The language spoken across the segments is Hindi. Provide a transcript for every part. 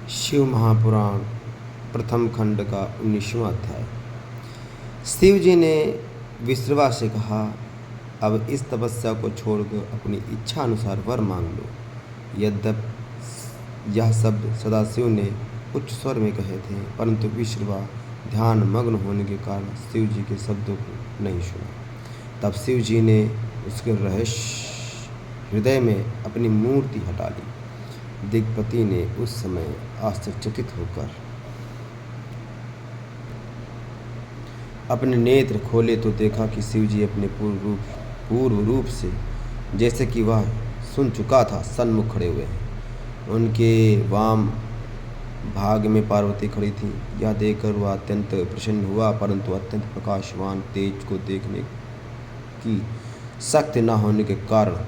शिव महापुराण प्रथम खंड का 19वां अध्याय। शिव जी ने विश्रवा से कहा, अब इस तपस्या को छोड़कर अपनी इच्छा अनुसार वर मांग लो। यद्यपि यह शब्द सदाशिव ने उच्च स्वर में कहे थे, परंतु विश्रवा ध्यान मग्न होने के कारण शिव जी के शब्दों को नहीं सुना। तब शिव जी ने उसके रहस्य हृदय में अपनी मूर्ति हटा ली। दिग्पति ने उस समय आश्चर्यचकित होकर अपने नेत्र खोले तो देखा कि शिव जी अपने पूर्व रूप से, जैसे कि वह सुन चुका था, सन्मुख खड़े हुए हैं। उनके वाम भाग में पार्वती खड़ी थी। यह देखकर वह अत्यंत प्रसन्न हुआ, परंतु अत्यंत प्रकाशवान तेज को देखने की शक्ति न होने के कारण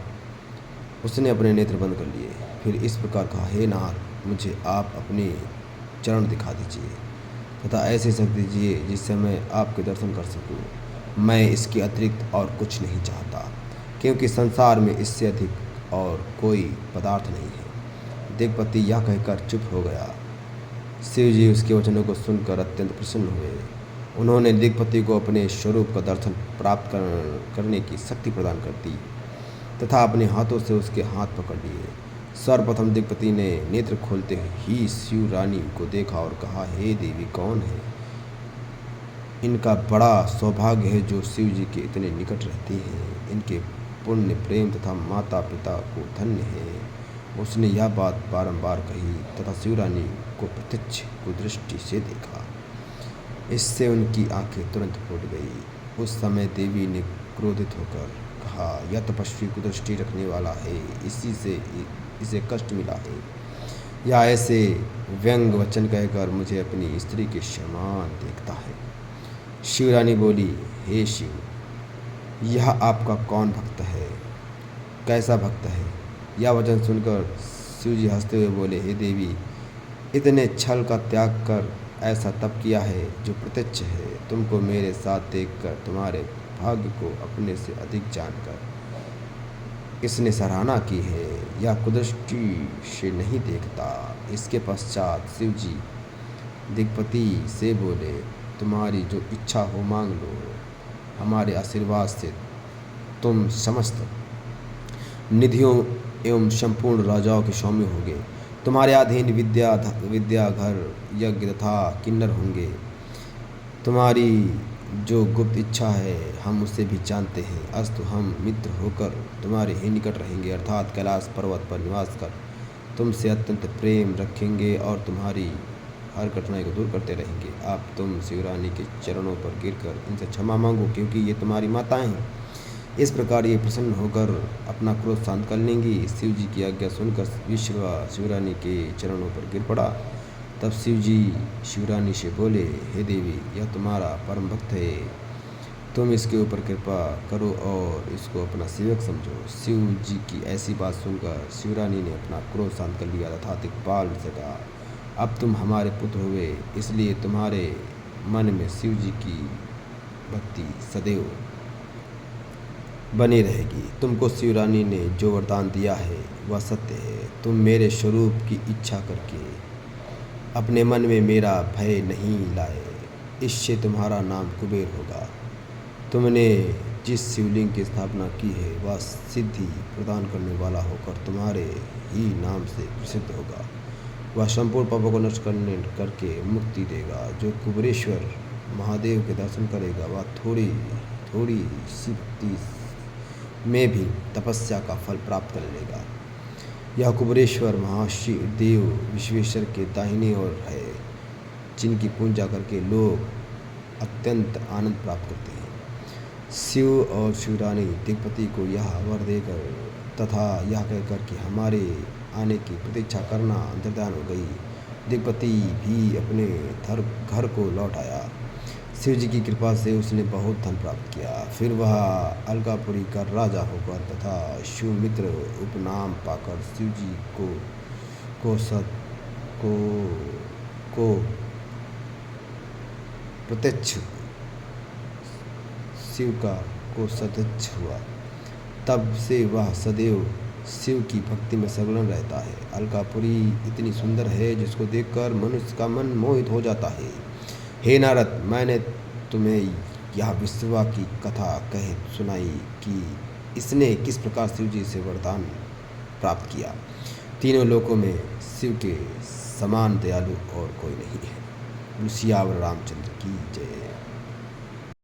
उसने अपने नेत्र बंद कर लिए। फिर इस प्रकार कहा, हे नाथ, मुझे आप अपने चरण दिखा दीजिए तथा ऐसी शक्ति दीजिए जिससे मैं आपके दर्शन कर सकूं। मैं इसके अतिरिक्त और कुछ नहीं चाहता, क्योंकि संसार में इससे अधिक और कोई पदार्थ नहीं है। दिग्पति यह कहकर चुप हो गया। शिव जी उसके वचनों को सुनकर अत्यंत प्रसन्न हुए। उन्होंने दिग्पति को अपने स्वरूप का दर्शन प्राप्त करने की शक्ति प्रदान कर दी तथा अपने हाथों से उसके हाथ पकड़ लिए। सर्वप्रथम दिग्पति ने नेत्र खोलते ही शिव रानी को देखा और कहा, हे देवी, कौन है? इनका बड़ा सौभाग्य है जो शिव जी के इतने निकट रहते हैं। इनके पुण्य, प्रेम तथा माता पिता को धन्य है। उसने यह बात बारंबार कही तथा शिव रानी को प्रत्यक्ष कुदृष्टि से देखा। इससे उनकी आंखें तुरंत फूट गई। उस समय देवी ने क्रोधित होकर कहा, यह तपस्वी कुदृष्टि रखने वाला है, इसी से इसे कष्ट मिला है। यह ऐसे व्यंग वचन कहकर मुझे अपनी स्त्री के समान देखता है। शिवरानी बोली, हे शिव, यह आपका कौन भक्त है? कैसा भक्त है? यह वचन सुनकर शिव जी हंसते हुए बोले, हे देवी, इतने छल का त्याग कर ऐसा तप किया है जो प्रत्यक्ष है। तुमको मेरे साथ देखकर तुम्हारे भाग्य को अपने से अधिक जानकर इसने सराहना की है। यह कुदृष्टि से नहीं देखता। इसके पश्चात शिव जी दिग्पति से बोले, तुम्हारी जो इच्छा हो मांग लो। हमारे आशीर्वाद से तुम समस्त निधियों एवं संपूर्ण राजाओं के स्वामी होंगे। तुम्हारे अधीन विद्या घर, यज्ञ तथा किन्नर होंगे। तुम्हारी जो गुप्त इच्छा है हम उसे भी जानते हैं। अस्तु, हम मित्र होकर तुम्हारे ही निकट रहेंगे, अर्थात कैलाश पर्वत पर निवास कर तुमसे अत्यंत प्रेम रखेंगे और तुम्हारी हर कठिनाई को दूर करते रहेंगे। अब तुम शिवरानी के चरणों पर गिरकर इनसे क्षमा मांगो, क्योंकि ये तुम्हारी माताएं हैं। इस प्रकार ये प्रसन्न होकर अपना क्रोध शांत कर लेंगी। शिव जी की आज्ञा सुनकर विश्रवा शिवरानी के चरणों पर गिर पड़ा। तब शिव जी शिवरानी से बोले, हे देवी, यह तुम्हारा परम भक्त है। तुम इसके ऊपर कृपा करो और इसको अपना सेवक समझो। शिव जी की ऐसी बात सुनकर शिवरानी ने अपना क्रोध शांत कर लिया तथा दिक्पाल से कहा, अब तुम हमारे पुत्र हुए, इसलिए तुम्हारे मन में शिव जी की भक्ति सदैव बनी रहेगी। तुमको शिवरानी ने जो वरदान दिया है वह सत्य है। तुम मेरे स्वरूप की इच्छा करके अपने मन में मेरा भय नहीं लाए, इससे तुम्हारा नाम कुबेर होगा। तुमने जिस शिवलिंग की स्थापना की है वह सिद्धि प्रदान करने वाला होकर तुम्हारे ही नाम से प्रसिद्ध होगा। वह संपूर्ण पापों को नष्ट करके मुक्ति देगा। जो कुबेरेश्वर महादेव के दर्शन करेगा वह थोड़ी सी भक्ति में भी तपस्या का फल प्राप्त कर लेगा। यह कुबेरेश्वर महाशिव देव विश्वेश्वर के दाहिने ओर है, जिनकी पूजा करके लोग अत्यंत आनंद प्राप्त करते हैं। शिव और शिवरानी दिग्पति को यह वर देकर तथा यह कहकर कि हमारे आने की प्रतीक्षा करना अंतर्धान हो गई, दिग्पति भी अपने घर को लौट आया। शिव जी की कृपा से उसने बहुत धन प्राप्त किया। फिर वह अलकापुरी का राजा होकर तथा शिवमित्र उपनाम पाकर शिव जी को प्रत्यक्ष शिव का को सदस्य हुआ। तब से वह सदैव शिव की भक्ति में संलग्न रहता है। अलकापुरी इतनी सुंदर है जिसको देखकर मनुष्य का मन मोहित हो जाता है। हे नारद, मैंने तुम्हें यह विश्वा की कथा कह सुनाई कि इसने किस प्रकार शिव जी से वरदान प्राप्त किया। तीनों लोकों में शिव के समान दयालु और कोई नहीं है। सियावर रामचंद्र की जय।